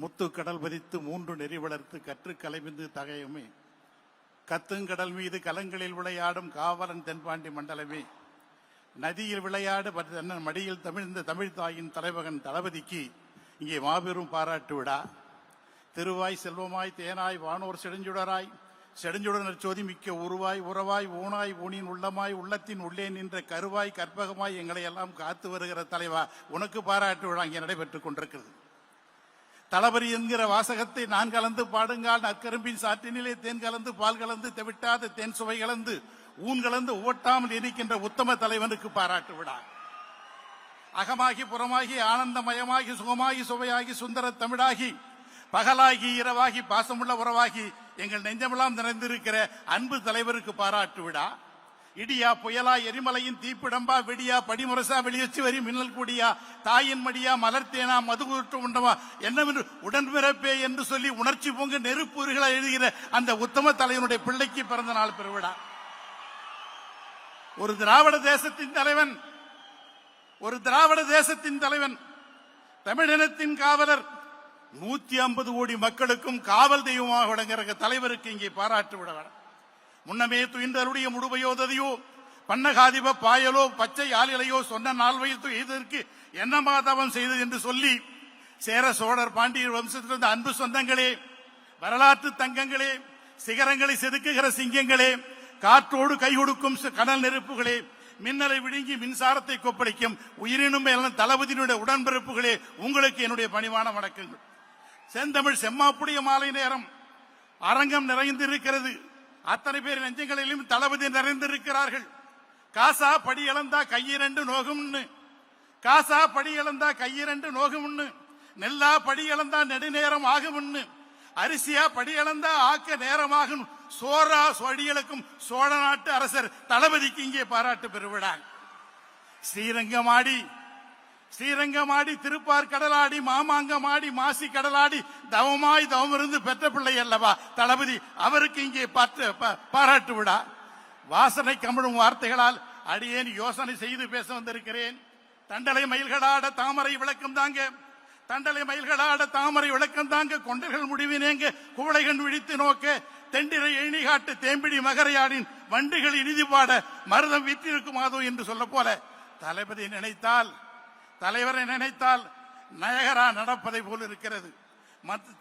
முத்து கடல் பதித்து மூன்று நெறி வளர்த்து கற்று கலைமிந்து தகையுமே கத்துங்கடல் மீது கலங்களில் விளையாடும் காவலன் தென்பாண்டி மண்டலமே நதியில் விளையாடு மடியில் தமிழ்ந்த தமிழ் தாயின் தலைமகன் தளபதிக்கு இங்கே மாபெரும் பாராட்டு விழா. திருவாய் செல்வமாய் தேனாய் வானோர் செடுஞ்சுடராய் செடுஞ்சுடனர் சோதிமிக்க உருவாய் உறவாய் ஊனாய் ஊனின் உள்ளமாய் உள்ளத்தின் உள்ளே நின்ற கருவாய் கற்பகமாய் எங்களை எல்லாம் காத்து வருகிற தலைவா, உனக்கு பாராட்டு விழா இங்கே நடைபெற்றுக் கொண்டிருக்கிறது. தளபதி என்கிற வாசகத்தை நான் கலந்து பாடுங்கால் நற்கரும்பின் சாற்றினிலே தேன் கலந்து பால் கலந்து தெவிட்டாத தேன் சுவை கலந்து ஊன் கலந்து ஓட்டாமல் இருக்கின்ற உத்தம தலைவனுக்கு பாராட்டு விழா. அகமாகி புறமாகி ஆனந்தமயமாகி சுகமாகி சுவையாகி சுந்தர தமிழாகி பகலாகி இரவாகி பாசமுள்ள உறவாகி எங்கள் நெஞ்சமெல்லாம் நிறைந்திருக்கிற அன்பு தலைவருக்கு பாராட்டு விழா. இடியா புயலா எரிமலையின் தீப்பிடம்பா வெடியா படிமுரசா வெளியச்சு வரி மின்னல் கூடியா தாயின் மடியா மலர்த்தேனா மதுகுற்று உண்டமா என்னவென்று உடன்பிறப்பே என்று சொல்லி உணர்ச்சி பொங்க நெருப்புகளை எழுதுகிற அந்த உத்தம தலைவனுடைய பிள்ளைக்கு பிறந்த நாள் பெருவிழா. ஒரு திராவிட தேசத்தின் தலைவன், ஒரு திராவிட தேசத்தின் தலைவன், தமிழினத்தின் காவலர், 150 கோடி மக்களுக்கும் காவல் தெய்வமாக விளங்குகிற தலைவருக்கு இங்கே பாராட்டு விட வேணும். முன்னமே துயின்றருடைய முடுவையோதையோ பன்னகாதிப பாயலோ பச்சை ஆளிலையோ சொன்ன நாள் வைத்து இதற்கு என்ன மாதவம் செய்தது என்று சொல்லி சேர சோழர் பாண்டியர் வம்சத்திலிருந்து அன்பு சொந்தங்களே, வரலாற்று தங்கங்களே, சிகரங்களை செதுக்குகிற சிங்கங்களே, காற்றோடு கை கொடுக்கும் கடல் நெருப்புகளே, மின்னலை விழுங்கி மின்சாரத்தை கொப்பளிக்கும் உயிரினும் தளபதியினுடைய உடன்பிறப்புகளே, உங்களுக்கு என்னுடைய பணிவான வணக்கங்கள். செந்தமிழ் செம்மாப்புடைய மாலை நேரம் அரங்கம் நிறைந்திருக்கிறது. அத்தனை பேர் நெஞ்சங்களிலும் தளபதி நிறைந்திருக்கிறார்கள். காசா படி இழந்தா கையிரண்டு நோகும்னு, காசா படி இழந்தா கையிரண்டு நோகும்னு, நெல்லா படி இழந்தா நெடுநேரம் ஆகும்னு, அரிசியா படி இழந்தா ஆக்க நேரமாகும், சோரா சொடிகளுக்கும் சோழ நாட்டு அரசர் தளபதிக்கு இங்கே பாராட்டு பெறுவிடார். ஸ்ரீரங்கமாடி திருப்பார் கடலாடி மாமாங்கமாடி மாசி கடலாடி தவமாய் தவமிருந்து பெற்ற பிள்ளை அல்லவா தளபதி, அவருக்கு இங்கே பாராட்டு விழா. வாசனை கமழும் வார்த்தைகளால் அடியேன் யோசனை செய்து பேச வந்திருக்கிறேன். தண்டலை மயில்களாட தாமரை விளக்கம் தாங்க, தண்டலை மயில்களாட தாமரை விளக்கம் தாங்க, கொண்டர்கள் முடிவினேங்க குவளைகன் விழித்து நோக்க, தெண்டிரை எண்ணி காட்டு தேம்பிடி மகரையாடின் வண்டுகள் இனிதி பாட மருதம் விற்றிருக்குமாதோ என்று சொல்ல போல தளபதி நினைத்தால், தலைவரை நினைத்தால் நயகரா நடப்பதை போல் இருக்கிறது.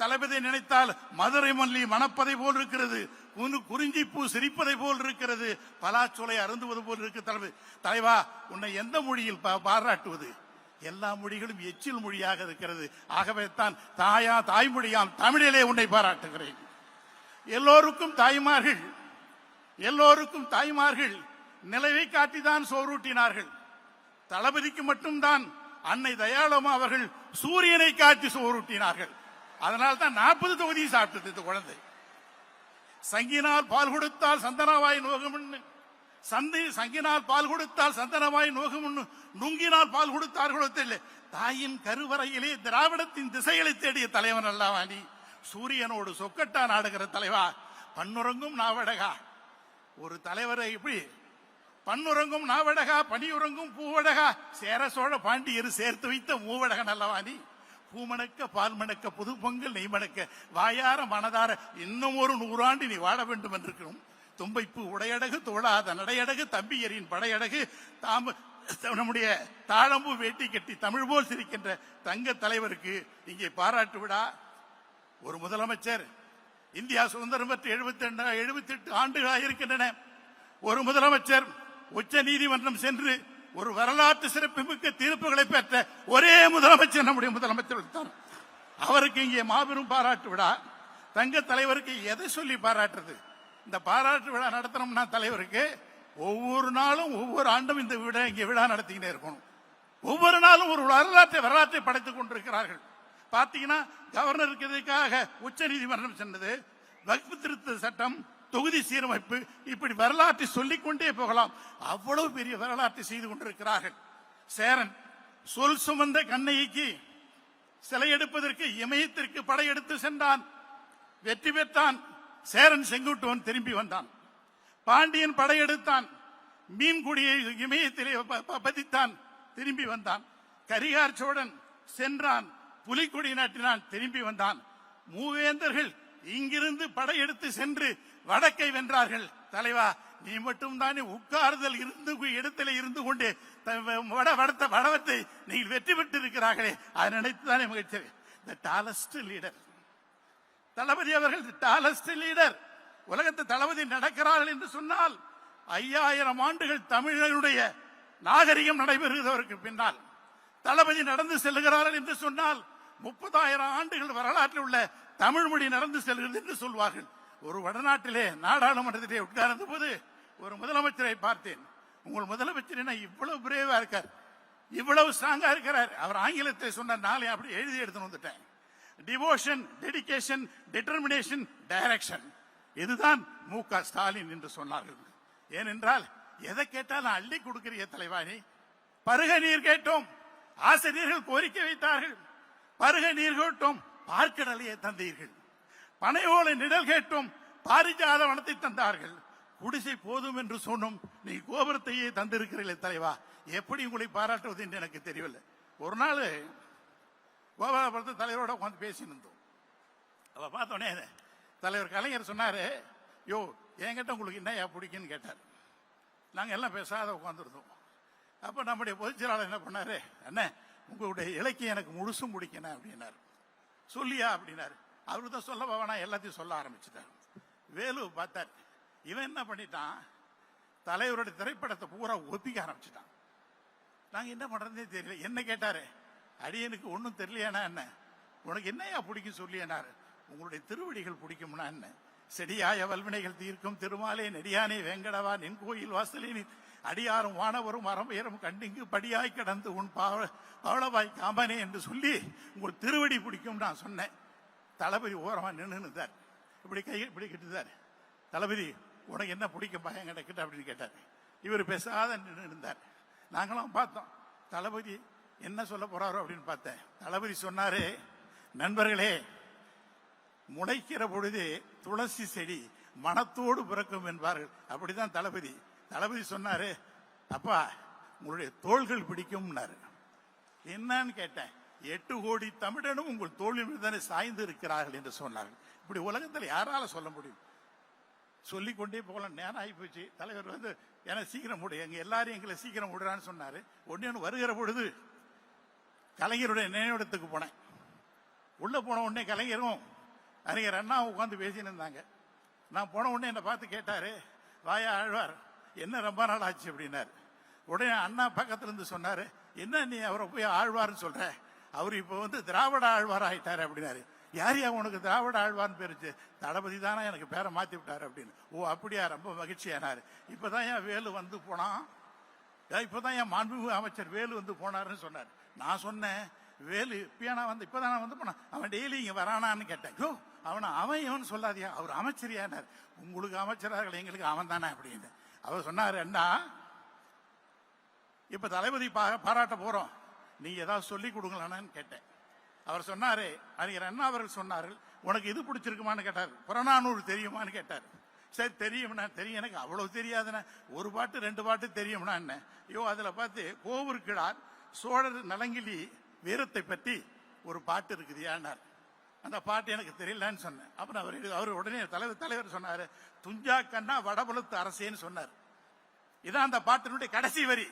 தளபதி நினைத்தால் மதுரை மல்லி மணப்பதை போல் இருக்கிறது, குறிஞ்சி பூ சிரிப்பதை போல் இருக்கிறது, பலாச்சோலை அருந்துவது போல் இருக்கு. தலைவா, உன்னை எந்த மொழியில் பாராட்டுவது? எல்லா மொழிகளும் எச்சில் மொழியாக இருக்கிறது. ஆகவே தான் தாய்மொழியாம் தமிழிலே உன்னை பாராட்டுகிறேன். எல்லோருக்கும் தாய்மார்கள் நிலவை காட்டிதான் சோறூட்டினார்கள். தளபதிக்கு மட்டும்தான் அன்னை தயாளமா அவர்கள் சூரியனை காட்டி சோறூட்டினார்கள். அதனால் தான் 40 தொகுதி சாப்பிட்டது இந்த குழந்தை. சங்கினால் பால் கொடுத்தால் சந்தனவாய் நோகும்னு, சங்கினால் பால் கொடுத்தால் சந்தனவாய் நோகும்னு, நுங்கினால் பால் கொடுத்தார்களோ தெரியல. தாயின் கருவறையிலே திராவிடத்தின் திசைகளை தேடிய தலைவன் அல்லவா நீ? சூரியனோடு சொக்கட்டா நாடுகிற தலைவா, பன்னுறங்கும் நாவடகா. ஒரு தலைவரை இப்படி பன்னுறங்கும் நாவடகா பனியுறங்கும் பூவடகா, சேர சோழ பாண்டியர் சேர்த்து வைத்த மூவடகன் அல்லவா நீ? பூமணக்க பால் மணக்க புது பொங்கல் நெய் மணக்க வாயார மனதார இன்னும் ஒரு 100 ஆண்டு நீ வாழ வேண்டும் என்றிருக்கிறோம். தும்பைப்பு உடையடகு தோழாத நடையடகு தம்பியரின் படையடகு நம்முடைய தாழம்பு வேட்டி கட்டி தமிழ் போல் சிரிக்கின்ற தங்க தலைவருக்கு இங்கே பாராட்டு விழா. ஒரு முதலமைச்சர், இந்தியா சுதந்திரம் பெற்று 78 ஆண்டுகளாக இருக்கின்றன. ஒரு முதலமைச்சர் உச்ச நீதிமன்றம் சென்று ஒரு வரலாற்று சிறப்புமிக்க தீர்ப்புகளை பெற்ற ஒரே முதலமைச்சர் நம்முடைய முதலமைச்சர் தான். அவருக்கு இங்கே மாபெரும் பாராட்டு விழா. தங்க தலைவருக்கு எதை சொல்லி பாராட்டுறது? இந்த பாராட்டு விழா நடத்தணும்னா தலைவருக்கு ஒவ்வொரு நாளும் ஒவ்வொரு ஆண்டும் இந்த இங்கே விழா நடத்திக்கிட்டே இருக்கணும். ஒவ்வொரு நாளும் ஒரு வரலாற்றை படைத்துக் கொண்டிருக்கிறார்கள். பாத்தீங்கன்னா கவர்னருக்கு இதுக்காக உச்ச நீதிமன்றம் சென்றது, வக்ஃப் திருத்த சட்டம், தொகுதி சீரமைப்பு, இப்படி வரலாற்றை சொல்லிக்கொண்டே போகலாம். அவ்வளவு பெரிய வரலாற்றை செய்து கொண்டிருக்கிறார்கள். சேரன் சொல் சுமந்த கண்ணைக்கு சிலை எடுப்பதற்கு இமயத்திற்கு படையெடுத்து சென்றான், வெற்றி பெற்றான். சேரன் செங்குட்டுவன் திரும்பி வந்தான். பாண்டியன் படையெடுத்தான், மீன்குடியை இமயத்திலே பதித்தான், திரும்பி வந்தான். கரிகார் சோழன் சென்றான், புலிக்கொடி நாட்டினான், திரும்பி வந்தான். மூவேந்தர்கள் இங்கிருந்து படையெடுத்து சென்று வடக்கை வென்றார்கள். தலைவா, நீ மட்டும் தானே உட்கார்தல் இருந்து இடத்துல இருந்து கொண்டு வடவத்தை நீங்கள் வெற்றி பெற்று இருக்கிறார்களே, அதை நினைத்துதானே மகிழ்ச்சி. தி டாலஸ்ட் லீடர் தளபதி அவர்கள், தி டாலஸ்ட் லீடர். உலகத்தை தளபதி நடக்கிறார்கள் என்று சொன்னால் 5000 ஆண்டுகள் தமிழனுடைய நாகரிகம் நடைபெறுவதற்கு பின்னால் தளபதி நடந்து செல்கிறார்கள் என்று சொன்னால் 30,000 ஆண்டுகள் வரலாற்றில் உள்ள தமிழ் மொழி நடந்து செல்கிறது என்று சொல்வார்கள். ஒரு வடநாட்டிலே நாடாளுமன்றத்திலே உட்கார்ந்த போது ஒரு முதலமைச்சரை பார்த்தேன். உங்கள் முதலமைச்சர் என்ன இவ்வளவு பிரேவா இருக்கார், இவ்வளவு ஸ்ட்ராங்கா இருக்கிறார். அவர் ஆங்கிலத்தை சொன்ன நாளை அப்படி எழுதி எடுத்து வந்துட்டேன். டிவோஷன், டெடிகேஷன், டிட்டர்மினேஷன், டைரக்ஷன், இதுதான் மு.க. ஸ்டாலின் என்று சொன்னார்கள். ஏனென்றால் எதை கேட்டாலும் அள்ளி கொடுக்கிற தலைவாணி. பருக நீர் கேட்டோம், ஆசிரியர்கள் கோரிக்கை வைத்தார்கள். பருக நீர் கேட்டோம், பார்க்கடலையே தந்தீர்கள். பனையோலை நிழல் கேட்டோம், பாரிஜாத வனத்தை தந்தார்கள். குடிசை போதும் என்று சொன்னோம், நீ கோபுரத்தையே தந்திருக்கிறீர்களே தலைவா, எப்படி உங்களை பாராட்டுவது என்று எனக்கு தெரியவில்லை. ஒரு நாள் கோபாலபுரத்து தலைவரோட உட்காந்து பேசியிருந்தோம். அவ பார்த்தோன்னே தலைவர் கலைஞர் சொன்னாரு, யோ என்கிட்ட உங்களுக்கு என்ன பிடிக்குன்னு கேட்டார். நாங்கள் எல்லாம் பேசாத உட்காந்துருந்தோம். அப்போ நம்முடைய பொதுச்செயலாளர் என்ன பண்ணாரு, அண்ணே உங்களுடைய இலக்கியம் எனக்கு முழுசும் பிடிக்கணும் அப்படின்னாரு. சொல்லியா அப்படின்னாரு. அவரு தான் சொல்ல போவானா எல்லாத்தையும் சொல்ல ஆரம்பிச்சுட்டார். வேலு பார்த்தார், இவன் என்ன பண்ணிட்டான், தலைவருடைய திரைப்படத்தை பூரா ஒப்பிக்க ஆரம்பிச்சுட்டான். நாங்க என்ன பண்றதே தெரியல. என்ன கேட்டாரு, அடியனுக்கு ஒன்னும் தெரியலையானா என்ன, உனக்கு என்னையா பிடிக்கும் சொல்லியனாரு. உங்களுடைய திருவடிகள் பிடிக்கும்னா என்ன, செடியாய வல்வினைகள் தீர்க்கும் திருமாலே நெடியானே வேங்கடவா நின் கோயில் வாசலின் அடியாரும் வானவரும் அரம்பேரும் கண்டிங்கு படியாய் கடந்து உன் பவளவாய் காம்பனே என்று சொல்லி உங்கள் திருவடி பிடிக்கும் நான் சொன்னேன். தளபதி ஓரமா நின்றுதார், இப்படி கை இப்படி கிட்டுதார். தளபதி உனக்கு என்ன பிடிக்கும் பயம் கிட்ட அப்படின்னு கேட்டார். இவர் பேசாத நின்று இருந்தார். நாங்களும் பார்த்தோம் தளபதி என்ன சொல்ல போறாரோ அப்படின்னு பார்த்தேன். தளபதி சொன்னாரு, நண்பர்களே, முளைக்கிற பொழுது துளசி செடி மனத்தோடு பிறக்கும் என்பார்கள். அப்படிதான் தளபதி. தளபதி சொன்னாரு, அப்பா உங்களுடைய தோள்கள் பிடிக்கும்னாரு. என்னன்னு கேட்டேன். 8 கோடி தமிழனும் உங்கள் தோளில் தானே சாய்ந்து இருக்கிறார்கள் என்று சொன்னார்கள். இப்படி உலகத்தில் யாரால சொல்ல முடியும்? சொல்லிக்கொண்டே போகலாம், நேரம் ஆகி போச்சு. தலைவர் எனக்கு சீக்கிரம் முடி, எங்க எல்லாரும் எங்களை சீக்கிரம் விடுறான்னு சொன்னாரு. ஒன்னு வருகிற பொழுது கலைஞருடைய நினைவிடத்துக்கு போனேன். உள்ள போன உடனே கலைஞரும் அறிஞர் அண்ணா உட்காந்து பேசின்னு இருந்தாங்க. நான் போன உடனே என்னை பார்த்து கேட்டாரு, வாயா ஆழ்வார், என்ன ரொம்ப நாள் ஆச்சு அப்படின்னாரு. உடனே அண்ணா பக்கத்துல இருந்து சொன்னாரு, என்ன நீ அவரை போய் ஆழ்வார்னு சொல்ற, அவர் இப்ப திராவிட ஆழ்வார் ஆயிட்டாரு அப்படின்னாரு. யாரையா உனக்கு திராவிட ஆழ்வார்னு பேருச்சு? தளபதி தானே எனக்கு பேரை மாத்தி விட்டாரு அப்படின்னு. ஓ அப்படியா, ரொம்ப மகிழ்ச்சியானாரு. இப்பதான் என் வேலு போனான், இப்பதான் என் மாண்புமிகு அமைச்சர் வேலு போனாருன்னு சொன்னார். நான் சொன்னேன், வேலு இப்பதான் போனான், அவன் டெய்லி இங்க வரானான்னு கேட்டேன். யோ அவன் சொல்லாதியா, அவர் அமைச்சரியானார். உங்களுக்கு அமைச்சராக எங்களுக்கு அவன் தானே அப்படின்னு. அவர் சொன்னாரு, அண்ணா இப்ப தளபதி பாராட்ட போறோம், நீங்க ஏதாவது சொல்லி கொடுங்களான்னு கேட்டேன். அவர் சொன்னாரு, அறிஞர் அண்ணா அவர்கள் சொன்னார்கள், உனக்கு இது பிடிச்சிருக்குமான்னு கேட்டார். புறநானூறு தெரியுமான்னு கேட்டார். சரி தெரியும்னா. தெரியும், எனக்கு அவ்வளவு தெரியாதுன்னா, ஒரு பாட்டு 2 பாட்டு தெரியும்னா என்ன. ஐயோ அதுல பார்த்து கோவூர்கிழார் சோழர் நலங்கிலி வீரத்தை பற்றி ஒரு பாட்டு இருக்குது ஏன்னார். அந்த பாட்டு எனக்கு தெரியலன்னு சொன்னேன். அப்புறம் அவர் உடனே தலைவர் சொன்னாரு, துஞ்சா கண்ணா வடபுலத்து அரசேன்னு சொன்னார். இதான் அந்த பாட்டினுடைய கடைசி வரி.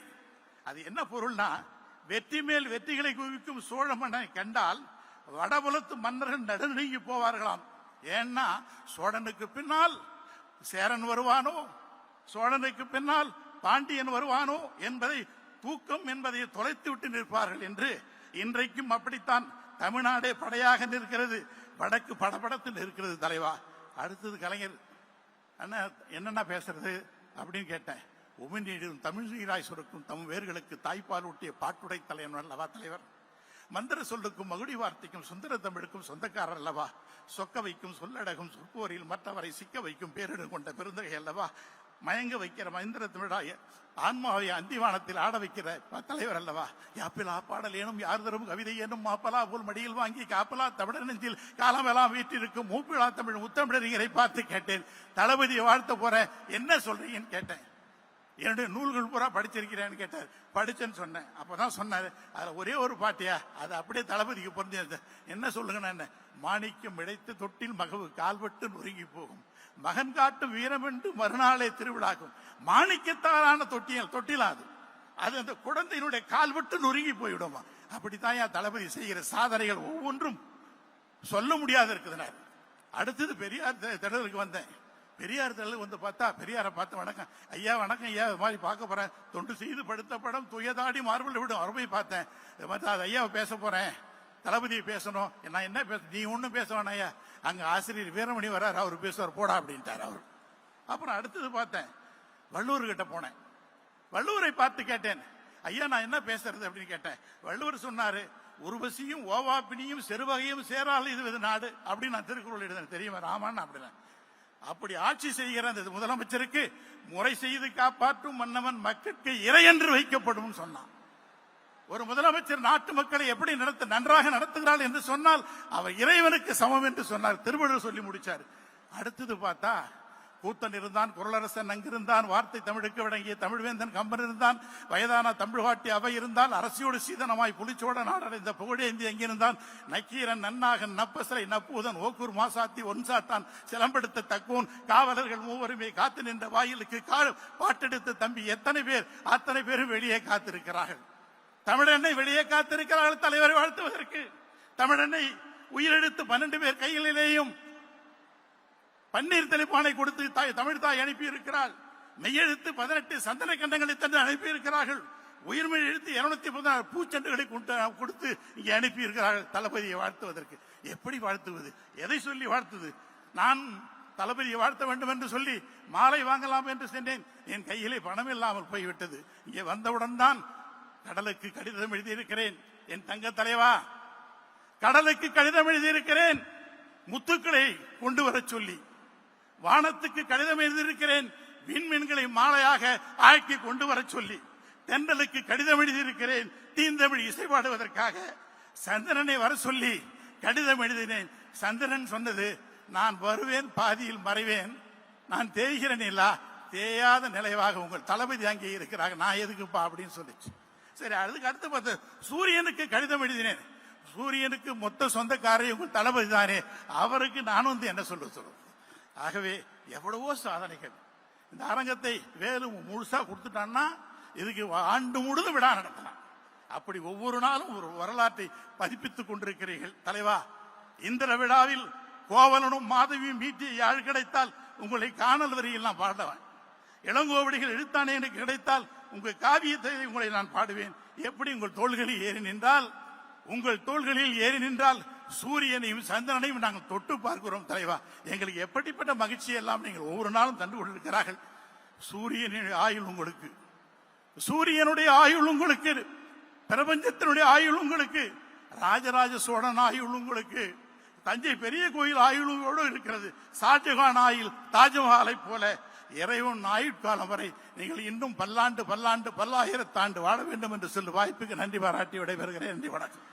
அது என்ன பொருள்னா, வெற்றி மேல் வெற்றிகளை குவிக்கும் சோழ மன்னனை கண்டால் வடபுலத்து மன்னர்கள் நடுநடுங்கி போவார்களாம். ஏன்னா சோழனுக்கு பின்னால் சேரன் வருவானோ, சோழனுக்கு பின்னால் பாண்டியன் வருவானோ என்பதை, தூக்கம் என்பதை தொலைத்து விட்டு நிற்பார்கள் என்று. இன்றைக்கும் அப்படித்தான் தமிழ்நாடே படையாக நிற்கிறது, வடக்கு படபடத்து நிற்கிறது தலைவா. அடுத்தது கலைஞர் அண்ணா என்னென்ன பேசுறது அப்படின்னு கேட்டேன். உமிழ்நீரும் தமிழ் நீராய் சுரக்கும் தம் வேர்களுக்கு தாய்ப்பால் ஊட்டிய பாட்டுடை தலைவன் அல்லவா தலைவர். மந்திர சொல்லுக்கும் மகுடி வார்த்தைக்கும் சுந்தர தமிழுக்கும் சொந்தக்காரர் அல்லவா. சொக்க வைக்கும் சொல்லடகும் சொற்போரில் மற்றவரை சிக்க வைக்கும் பேரிடு கொண்ட பெருந்தகை அல்லவா. மயங்க வைக்கிற மந்திர தமிழாய ஆன்மாவை அந்திவானத்தில் ஆட வைக்கிற தலைவர் அல்லவா. யாப்பிலா பாடல் ஏனும் யார் தரும் கவிதை ஏனும் மாப்பலா போல் மடியில் வாங்கி காப்பலா தமிழர் நெஞ்சில் காலமெல்லாம் வீட்டிருக்கும் மூப்பிலா தமிழ் முத்தமிழறிஞரை பார்த்து கேட்டேன், தளபதியை வாழ்த்த போற என்ன சொல்றீங்கன்னு கேட்டேன். என்னுடைய நூல்கள் பூரா படிச்சிருக்கிறேன்னு கேட்டார். படிச்சேன்னு சொன்னேன். அப்பதான் சொன்னாரு, அதுல ஒரே ஒரு பாட்டியா, அது அப்படியே தளபதிக்கு பொருந்தியது. என்ன சொல்லுங்க, என்ன மாணிக்கம் இழைத்து தொட்டில் மகவு கால்பட்டு நொறுங்கி போகும், மகன் காட்டும் வீரம் என்று மறுநாளே திருவிழாக்கும். மாணிக்கத்தாலான தொட்டிலாது, அது அந்த குழந்தையினுடைய கால்பட்டு நொறுங்கி போய்விடுமா. அப்படித்தான் என் தளபதி செய்கிற சாதனைகள் ஒவ்வொன்றும் சொல்ல முடியாது இருக்குதுனார். அடுத்தது பெரியார் திடலுக்கு வந்தேன். பெரியார் திடலுக்கு வந்து பார்த்தா, பெரியாரை பார்த்து வணக்கம் ஐயா, வணக்கம் ஐயா, இது மாதிரி பார்க்க போறேன், தொண்டு செய்து படுத்த படம் துயதாடி மார்பில் விடும், அவரை போய் பார்த்தேன். இது மாதிரி அது ஐயாவை பேச போறேன், தளபதியை பேசணும். நான் என்ன பேச, நீ ஒன்னும் பேச வேணாம் ஐயா, அங்க ஆசிரியர் வீரமணி வர்றாரு, அவர் பேசுவார் போடா அப்படின்ட்டார் அவர். அப்புறம் அடுத்தது பார்த்தேன், வள்ளுவர் கிட்ட போனேன். வள்ளுவரை பார்த்து கேட்டேன், ஐயா நான் என்ன பேசுறது அப்படின்னு கேட்டேன். வள்ளுவர் சொன்னாரு, உருவசியும் ஓவாப்பினியும் செருவகையும் சேரால் இது நாடு அப்படின்னு நான் திருக்குறள் எழுதினேன் தெரியுமா ராமான்னு. அப்படின்னா அப்படி ஆட்சி செய்கிற அந்த முதலமைச்சருக்கு முறை செய்து காப்பாற்றும் மன்னவன் மக்களுக்கு இறை என்று வைக்கப்படும் சொன்னான். ஒரு முதலமைச்சர் நாட்டு மக்களை எப்படி நன்றாக நடத்துகிறாள் என்று சொன்னால் அவர் இறைவனுக்கு சமம் என்று சொன்னார். திருவள்ளுவர் சொல்லி முடிச்சார். அடுத்தது பார்த்தா, கூத்தன் இருந்தான், குரலரசன் அங்கிருந்தான், வார்த்தை தமிழுக்கு வழங்கிய தமிழ்வேந்தன் கம்பன் இருந்தான், வயதான தமிழ்காட்டி அவை இருந்தால், அரசியோடு சீதனமாய் புலிச்சோட நாடடைந்த புகழேந்தி அங்கிருந்தான், நக்கீரன் நன்னாகன் நப்பசலை நப்பூதன் ஓக்கூர் மாசாத்தி ஒன்சாத்தான் சிலம்பெடுத்த தக்கூன் காவலர்கள் மூவருமே காத்து நின்ற வாயிலுக்கு பாட்டெடுத்த தம்பி எத்தனை பேர், அத்தனை பேரும் வெளியே காத்திருக்கிறார்கள். தமிழெண்ணை வெளியே காத்திருக்கிறார்கள் தலைவரை வாழ்த்துவதற்கு. தமிழெண்ணை உயிரெழுத்து 12 பேர் கைகளிலேயும் பன்னீர் தெளிப்பானை கொடுத்து தமிழ் தாய் அனுப்பி இருக்கிறாள். மெய்யெழுத்து 18 சந்தன கண்டங்களை தந்து அனுப்பி இருக்கிறார்கள். உயிர்மெய் எழுத்து 216 பூச்செண்டுகளை கொடுத்து இங்கே அனுப்பி இருக்கிறார்கள் தளபதியை வாழ்த்துவதற்கு. எப்படி வாழ்த்துவது, எதை சொல்லி வாழ்த்துவது? நான் தளபதியை வாழ்த்த வேண்டும் என்று சொல்லி மாலை வாங்கலாம் என்று சென்றேன். என் கையிலே பணம் இல்லாமல் போய்விட்டது. இங்கே வந்தவுடன் தான் கடலுக்கு கடிதம் எழுதியிருக்கிறேன். என் தங்க தலைவா, கடலுக்கு கடிதம் எழுதியிருக்கிறேன், முத்துக்களை கொண்டு வர சொல்லி. வானத்துக்கு கடிதம் எழுதியிருக்கிறேன், விண்மீன்களை மாலையாக ஆக்கி கொண்டு வர சொல்லி. தென்றலுக்கு கடிதம் எழுதியிருக்கிறேன், தீந்தமிழ் இசைப்பாடுவதற்காக. சந்திரனை வர சொல்லி கடிதம் எழுதினேன். சந்திரன் சொன்னது, நான் வருவேன், பாதியில் மறைவேன், நான் தேய்கிறேன் இல்ல, தேயாத நிலைவாக உங்கள் தளபதி அங்கே இருக்கிறாங்க, நான் எதுக்குப்பா அப்படின்னு சொல்லிச்சு. சரி, அதுக்கு அடுத்து பார்த்து சூரியனுக்கு கடிதம் எழுதினேன். சூரியனுக்கு மொத்த சொந்தக்காரை உங்கள் தளபதி தானே, அவருக்கு நான் வந்து என்ன சொல்லுவேன். ஆகவே எவ்வளவோ சாதனைகள். இந்த அரங்கத்தை வேலு முழுசா கொடுத்துட்டான்னா இதுக்கு ஆண்டு முழுதும் விழா நடத்தலாம். அப்படி ஒவ்வொரு நாளும் ஒரு வரலாற்றை பதிப்பித்துக் கொண்டிருக்கிறீர்கள் தலைவா. இந்திர விழாவில் கோவலனும் மாதவியும் மீட்டிய யாழ் கிடைத்தால் உங்களை காணல் வரியில் நான் பாடுவேன். இளங்கோவடிகள் எழுத்தானே எனக்கு கிடைத்தால் உங்கள் காவியத்தை உங்களை நான் பாடுவேன். எப்படி உங்கள் தோள்களில் ஏறி நின்றால், உங்கள் தோள்களில் ஏறி நின்றால் சூரியனையும் சந்திரனையும் நாங்கள் தொட்டு பார்க்கிறோம் தலைவா. எங்களுக்கு எப்படிப்பட்ட மகிழ்ச்சி எல்லாம் நீங்கள் ஒவ்வொரு நாளும் தந்து கொண்டிருக்கிறார்கள். சூரியனுடைய ஆயுள் உங்களுக்கு, சூரியனுடைய ஆயுள் உங்களுக்கு, பிரபஞ்சத்தினுடைய ஆயுள் உங்களுக்கு, ராஜராஜ சோழன் ஆயுள் உங்களுக்கு, தஞ்சை பெரிய கோயில் ஆயுளோடு இருக்கிறது. ஷாஜகான் ஆயுள் தாஜ்மஹாலை போல இறைவன் ஆயுட்காலம் வரை நீங்கள் இன்னும் பல்லாண்டு பல்லாண்டு பல்லாயிரத்தாண்டு வாழ வேண்டும் என்று சொல்லி வாய்ப்புக்கு நன்றி பாராட்டி விடைபெறுகிறேன். நன்றி, வணக்கம்.